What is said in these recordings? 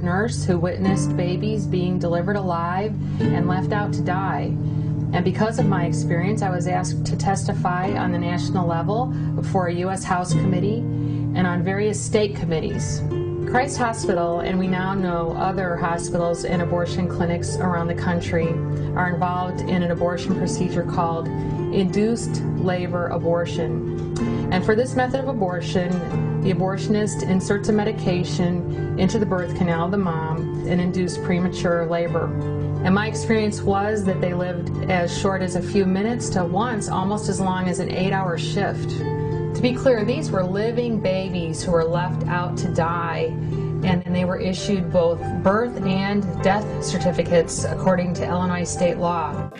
nurse who witnessed babies being delivered alive and left out to die. And because of my experience, I was asked to testify on the national level before a U.S. House committee and on various state committees. Christ Hospital, and we now know other hospitals and abortion clinics around the country, are involved in an abortion procedure called induced labor abortion. And for this method of abortion, the abortionist inserts a medication into the birth canal of the mom and induced premature labor. And my experience was that they lived as short as a few minutes to once almost as long as an 8-hour shift. To be clear, these were living babies who were left out to die, and they were issued both birth and death certificates according to Illinois state law.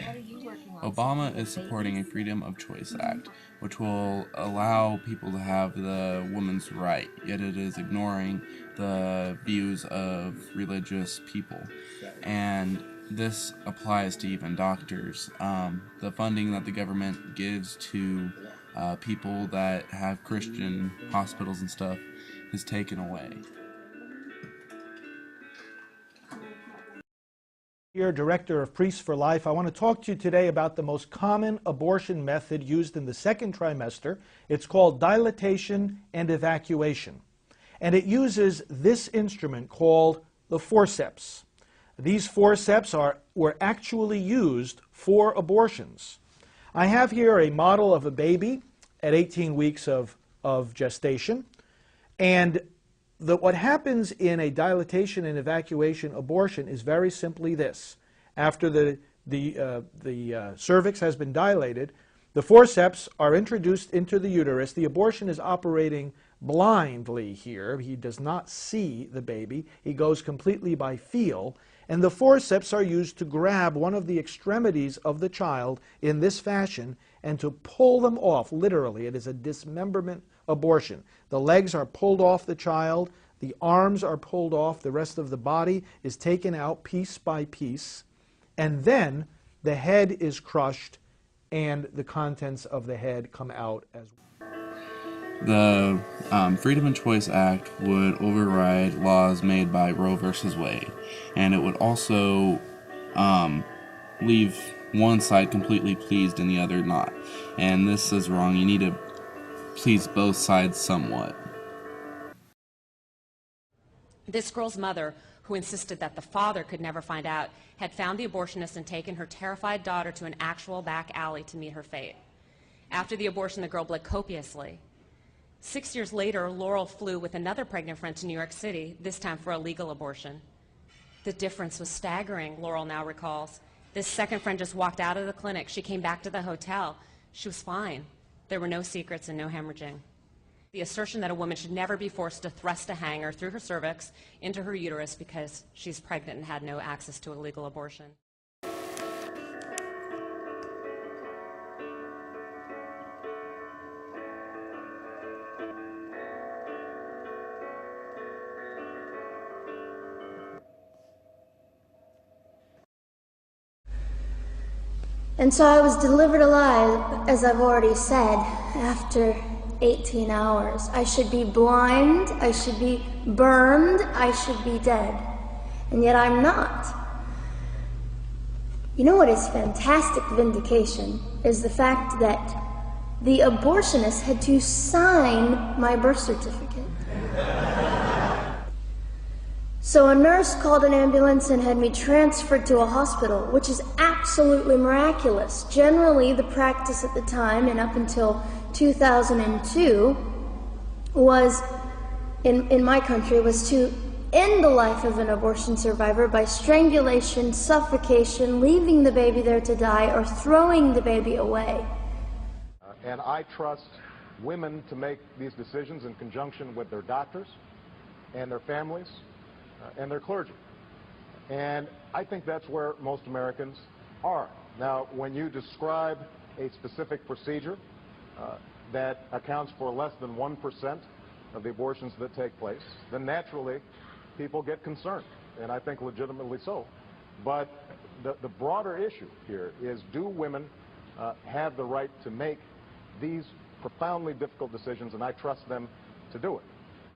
Obama is supporting a Freedom of Choice Act, which will allow people to have the woman's right, yet it is ignoring the views of religious people. And this applies to even doctors. The funding that the government gives to people that have Christian hospitals and stuff is taken away. Here, Director of Priests for Life, I want to talk to you today about the most common abortion method used in the second trimester. It's called dilatation and evacuation. And it uses this instrument called the forceps. These forceps were actually used for abortions. I have here a model of a baby at 18 weeks of gestation. And what happens in a dilatation and evacuation abortion is very simply this. After the cervix has been dilated, the forceps are introduced into the uterus. The abortion is operating blindly here. He does not see the baby. He goes completely by feel. And the forceps are used to grab one of the extremities of the child in this fashion and to pull them off, literally. It is a dismemberment abortion. The legs are pulled off the child, the arms are pulled off, the rest of the body is taken out piece by piece, and then the head is crushed and the contents of the head come out as well. The Freedom and Choice Act would override laws made by Roe versus Wade, and it would also leave one side completely pleased and the other not. And this is wrong. You need to please both sides somewhat. This girl's mother, who insisted that the father could never find out, had found the abortionist and taken her terrified daughter to an actual back alley to meet her fate. After the abortion, the girl bled copiously. 6 years later, Laurel flew with another pregnant friend to New York City, this time for a legal abortion. The difference was staggering, Laurel now recalls. This second friend just walked out of the clinic. She came back to the hotel. She was fine. There were no secrets and no hemorrhaging. The assertion that a woman should never be forced to thrust a hanger through her cervix into her uterus because she's pregnant and had no access to a legal abortion. And so I was delivered alive, as I've already said, after 18 hours. I should be blind, I should be burned, I should be dead. And yet I'm not. You know what is fantastic vindication is the fact that the abortionist had to sign my birth certificate. So a nurse called an ambulance and had me transferred to a hospital, which is absolutely miraculous. Generally, the practice at the time, and up until 2002, was, in my country, was to end the life of an abortion survivor by strangulation, suffocation, leaving the baby there to die, or throwing the baby away. And I trust women to make these decisions in conjunction with their doctors and their families and their clergy. And I think that's where most Americans are. Now, when you describe a specific procedure that accounts for less than 1% of the abortions that take place, then naturally people get concerned, and I think legitimately so. But the broader issue here is, do women have the right to make these profoundly difficult decisions, and I trust them to do it.